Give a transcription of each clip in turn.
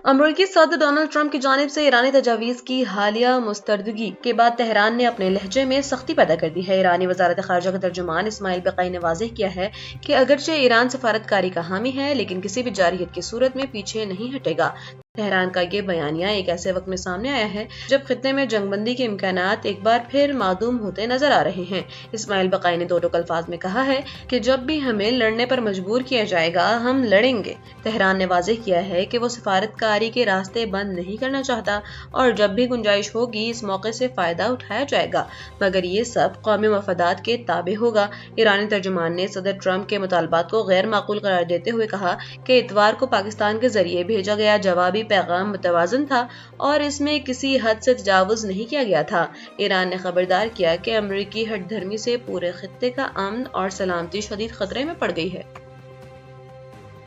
अमरीकी सदर Donald Trump की जानिब से ईरानी तजावीज़ की हालिया मुस्तरदगी के बाद तेहरान ने अपने लहजे में सख्ती पैदा कर दी है। ईरानी वजारत खारजा का तर्जुमान इस्माइल बक़ई ने वाज़ेह किया है कि अगरचे ईरान सफारतकारी का हामी है, लेकिन किसी भी जारहियत की सूरत में पीछे नहीं हटेगा। तेहरान का ये बयानिया एक ऐसे वक्त में सामने आया है जब खित्ते में जंगबंदी के इम्कानात एक बार फिर मादूम होते नजर आ रहे हैं। इस्माइल बक़ई ने दो टोक अल्फाज में कहा है कि जब भी हमें लड़ने पर मजबूर किया जाएगा हम लड़ेंगे। तेहरान ने वाज़ेह किया है कि वो सफारतकारी के रास्ते बंद नहीं करना चाहता और जब भी गुंजाइश होगी इस मौके से फायदा उठाया जाएगा, मगर ये सब कौमी मफादात के ताबे होगा। ईरानी तर्जुमान ने सदर ट्रंप के मुतालबात को गैर माकूल करार देते हुए कहा कि इतवार को पाकिस्तान के जरिए भेजा गया जवाबी पैगाम मुतवाज़न था और इसमें किसी हद से तजावुज़ नहीं किया गया था। ईरान ने खबरदार किया कि अमरीकी हठधर्मी से पूरे खित्ते का अमन और सलामती शदीद खतरे में पड़ गई है।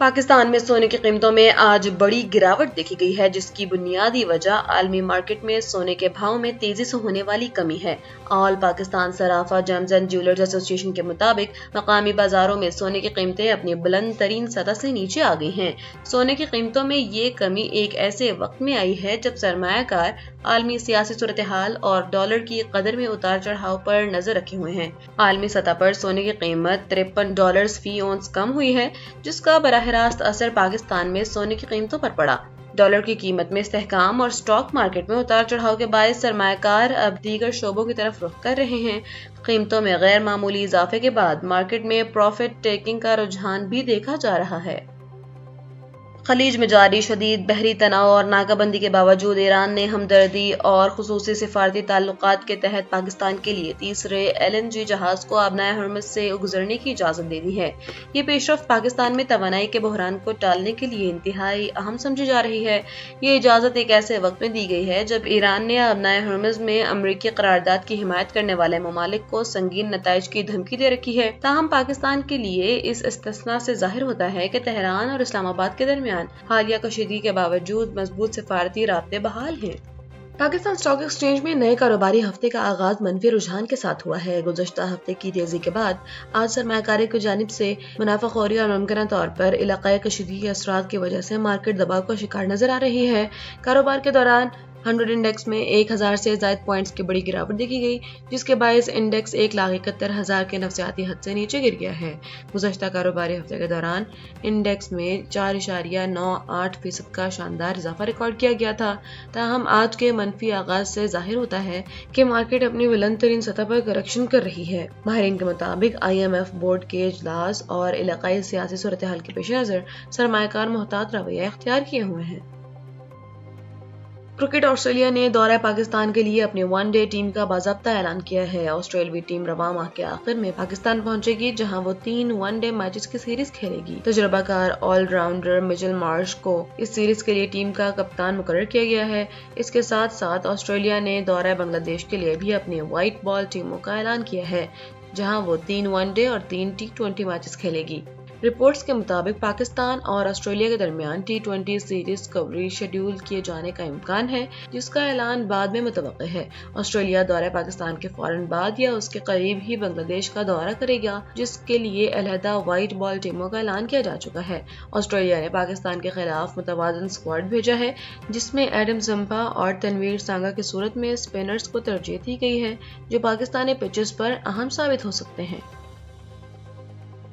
पाकिस्तान में सोने की कीमतों में आज बड़ी गिरावट देखी गई है, जिसकी बुनियादी वजह आलमी मार्केट में सोने के भाव में तेजी से होने वाली कमी है। All Pakistan Sarafa James and jewellers association के मुताबिक मकामी बाजारों में सोने की कीमतें अपनी बुलंद तरीन सतह से नीचे आ गई हैं। सोने की कीमतों में ये कमी एक ऐसे वक्त में आई है जब सरमायाकार आलमी सियासी सूरत हाल और डॉलर की कदर में उतार चढ़ाव पर नजर रखे हुए हैं। आलमी सतह पर सोने की कीमत $53 फी औंस कम हुई है, जिसका रास्त असर पाकिस्तान में सोने की कीमतों पर पड़ा। डॉलर की कीमत में इस्तेहकाम और स्टॉक मार्केट में उतार चढ़ाव के बायस सरमायाकार अब दीगर शोबों की तरफ रुख कर रहे हैं। कीमतों में गैर मामूली इजाफे के बाद मार्केट में प्रॉफिट टेकिंग का रुझान भी देखा जा रहा है। खलीज में जारी शदीद बहरी तनाव और नाकाबंदी के बावजूद ईरान ने हमदर्दी और खुसूसी सिफारती ताल्लुकात के तहत पाकिस्तान के लिए तीसरे LNG जहाज को आबनाए हर्मुज से गुजरने की इजाजत दे दी है। ये पेशरफ्त पाकिस्तान में तवानाई के बहरान को टालने के लिए इंतहाई अहम समझी जा रही है। ये इजाजत एक ऐसे वक्त में दी गई है जब ईरान ने आबनाए हर्मुज में अमरीकी करारदाद की हिमायत करने वाले ममालिक को संगीन नताइज की धमकी दे रखी है। ताहम पाकिस्तान के लिए इस इस्तिस्ना से जाहिर होता है कि तेहरान और इस्लामाबाद के दरमियान हालिया कशीदगी के बावजूद मजबूत सिफारती राब्ते बहाल हैं। पाकिस्तान स्टॉक एक्सचेंज में नए कारोबारी हफ्ते का आगाज मनफी रुझान के साथ हुआ है। गुज़श्ता हफ्ते की तेजी के बाद आज सरमायाकारी की जानिब से मुनाफाखोरी और मुमकिन तौर पर इलाकाई कशीदगी के असरात की वजह से मार्केट दबाव का शिकार नजर आ रही है। कारोबार के दौरान 100 इंडेक्स में 1000 से ज्यादा पॉइंट्स की बड़ी गिरावट देखी गई, जिसके बायस इंडेक्स 1,71,000 के नफसियाती हद से नीचे गिर गया है। गुज़श्ता कारोबारी हफ्ते के दौरान इंडेक्स में 4.98% का शानदार इजाफा रिकॉर्ड किया गया था। ताहम आज के मनफी आगाज से जाहिर होता है कि मार्केट अपनी बुलंद तरीन सतह पर करेक्शन कर रही है। माहिरीन के मुताबिक IMF बोर्ड के इजलास और इलाकाई सियासी सूरत हाल के पेश नजर सरमायाकार मुहतात रवैया इख्तियार किए हुए हैं। क्रिकेट ऑस्ट्रेलिया ने दौरा पाकिस्तान के लिए अपनी वनडे टीम का बाज़ाब्ता ऐलान किया है। ऑस्ट्रेलियाई टीम रवां माह के आखिर में पाकिस्तान पहुंचेगी, जहां वो 3 वनडे मैचेस की सीरीज खेलेगी। तजुर्बाकार ऑलराउंडर मिचेल मार्श को इस सीरीज के लिए टीम का कप्तान मुकर्रर किया गया है। इसके साथ साथ ऑस्ट्रेलिया ने दौरा बांग्लादेश के लिए भी अपनी व्हाइट बॉल टीमों का ऐलान किया है, जहां वो 3 वनडे और 3 T20 मैचेस खेलेगी। रिपोर्ट्स के मुताबिक पाकिस्तान और ऑस्ट्रेलिया के दरमियान T20 सीरीज कवरेज शेड्यूल किए जाने का इम्कान है, जिसका ऐलान बाद में मुतवक्किल है। ऑस्ट्रेलिया दौरा पाकिस्तान के फौरन बाद या उसके करीब ही बांग्लादेश का दौरा करेगा, जिसके लिए अलहदा व्हाइट बॉल टीमों का ऐलान किया जा चुका है। ऑस्ट्रेलिया ने पाकिस्तान के खिलाफ मुतवाज़न स्क्वाड भेजा है, जिसमें एडम जम्पा और तनवीर सांगा की सूरत में स्पिनर्स को तरजीह दी गई है, जो पाकिस्तानी पिचेस पर अहम साबित हो सकते हैं।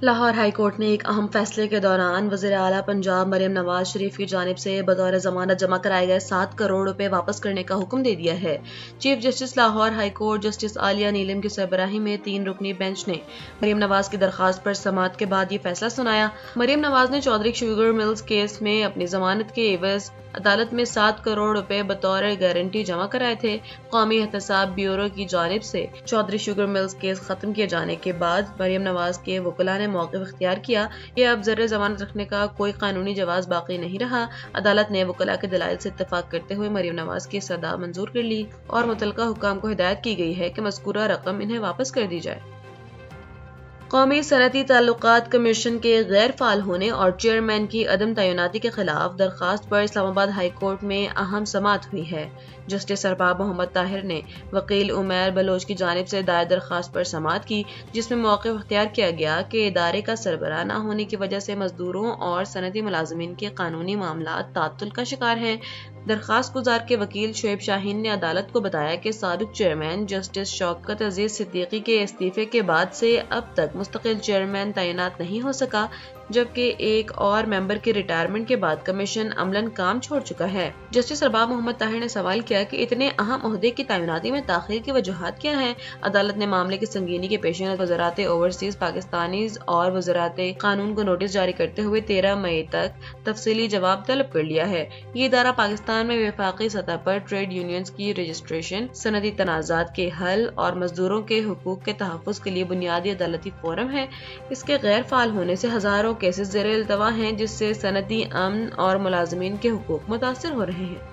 लाहौर हाई कोर्ट ने एक अहम फैसले के दौरान वज़ीर आला पंजाब मरियम नवाज शरीफ की जानिब से बतौर जमानत जमा कराए गए 7 करोड़ रुपए वापस करने का हुक्म दे दिया है। Chief justice Lahore high court justice Aalia Neelum की सरबराही में 3 रुकनी बेंच ने मरियम नवाज की दरखास्त पर समाअत के बाद ये फैसला सुनाया। मरियम नवाज ने चौधरी शुगर मिल्स केस में अपनी जमानत के एवज अदालत में 7 करोड़ रुपए बतौर गारंटी जमा कराए थे। कौमी एहतसाब ब्यूरो की जानिब से चौधरी शुगर मिल्स केस खत्म किए जाने के बाद मरियम नवाज के वकीला ने मौक़िफ़ इख्तियार किया कि अब ज़र जमानत रखने का कोई कानूनी जवाज बाकी नहीं रहा। अदालत ने वकीला के दलाइल से इत्तफाक करते हुए मरियम नवाज की सदा मंजूर कर ली और मुतल्लिका हुक्काम को हिदायत की गई है कि मज़कूरा रकम इन्हें वापस कर दी जाए। قومی صنعتی تعلقات کمیشن کے غیر فعال ہونے اور چیئرمین کی عدم تعیناتی کے خلاف درخواست پر اسلام آباد ہائی کورٹ میں اہم سماعت ہوئی ہے۔ جسٹس ارباب محمد طاہر نے وکیل عمیر بلوچ کی جانب سے دائر درخواست پر سماعت کی، جس میں موقف اختیار کیا گیا کہ ادارے کا سربراہ نہ ہونے کی وجہ سے مزدوروں اور صنعتی ملازمین کے قانونی معاملات تعطل کا شکار ہیں۔ درخواست گزار کے وکیل شعیب شاہین نے عدالت کو بتایا کہ سابق چیئرمین جسٹس شوکت عزیز صدیقی کے استعفے کے بعد سے اب تک مستقل چیئرمین تعینات نہیں ہو سکا، جبکہ ایک اور ممبر کے ریٹائرمنٹ کے بعد کمیشن عملاً کام چھوڑ چکا ہے۔ جسٹس ارباب محمد طاہر نے سوال کیا کہ اتنے اہم عہدے کی تعیناتی میں تاخیر کی وجوہات کیا ہیں۔ عدالت نے معاملے کی سنگینی کے پیش نظر وزارت اوورسیز پاکستانیز اور وزارت قانون کو نوٹس جاری کرتے ہوئے 13 مئی تک تفصیلی جواب طلب کر لیا ہے۔ یہ ادارہ پاکستان میں وفاقی سطح پر ٹریڈ یونینز کی رجسٹریشن، صنعتی تنازعات کے حل اور مزدوروں کے حقوق کے تحفظ کے لیے بنیادی عدالتی فورم ہے۔ اس کے غیر فعال ہونے سے ہزاروں کیسز زیر التوا ہیں، جس سے صنعتی امن اور ملازمین کے حقوق متاثر ہو رہے ہیں۔